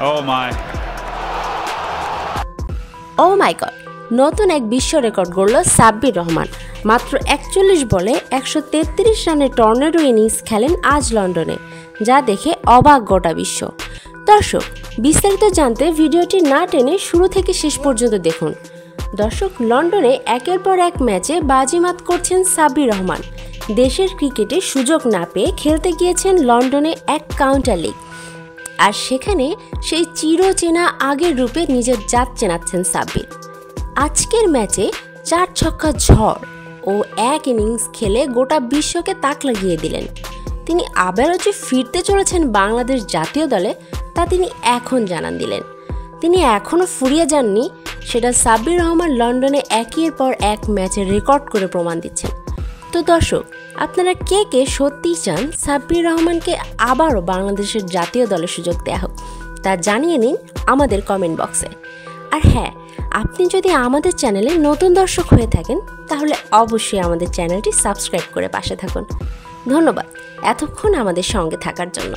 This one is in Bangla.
Oh my. Oh my god, নতুন এক বিশ্ব রেকর্ড গড়ল সাব্বির রহমান। মাত্র 41 বলে 133 রানের টর্নেডো ইনিংস খেলেন আজ লন্ডনে, যা দেখে অবাক গোটা বিশ্ব। দর্শক, বিস্তারিত জানতে ভিডিওটি না টেনে শুরু থেকে শেষ পর্যন্ত দেখুন। দর্শক, লন্ডনে একের পর এক ম্যাচে বাজিমাত করছেন সাব্বির রহমান। দেশের ক্রিকেটে সুযোগ না পেয়ে খেলতে গিয়েছেন লন্ডনে এক কাউন্টার লিগ, আর সেখানে সেই চিরচেনা আগের রূপে নিজের জাত চেনাচ্ছেন সাব্বির। আজকের ম্যাচে 4 ছক্কা ঝড় ও এক ইনিংস খেলে গোটা বিশ্বকে তাক লাগিয়ে দিলেন। তিনি আবারও যে ফিরতে চলেছেন বাংলাদেশ জাতীয় দলে, তা তিনি এখন জানান দিলেন। তিনি এখনও ফুরিয়ে যাননি, সেটা সাব্বির রহমান লন্ডনে একের পর এক ম্যাচে রেকর্ড করে প্রমাণ দিচ্ছেন। তো দর্শক, আপনারা কে কে সত্যিই চান সাব্বির রহমানকে আবারও বাংলাদেশের জাতীয় দলে সুযোগ দেওয়া হোক, তা জানিয়ে নিন আমাদের কমেন্ট বক্সে। আর হ্যাঁ, আপনি যদি আমাদের চ্যানেলে নতুন দর্শক হয়ে থাকেন, তাহলে অবশ্যই আমাদের চ্যানেলটি সাবস্ক্রাইব করে পাশে থাকুন। ধন্যবাদ এতক্ষণ আমাদের সঙ্গে থাকার জন্য।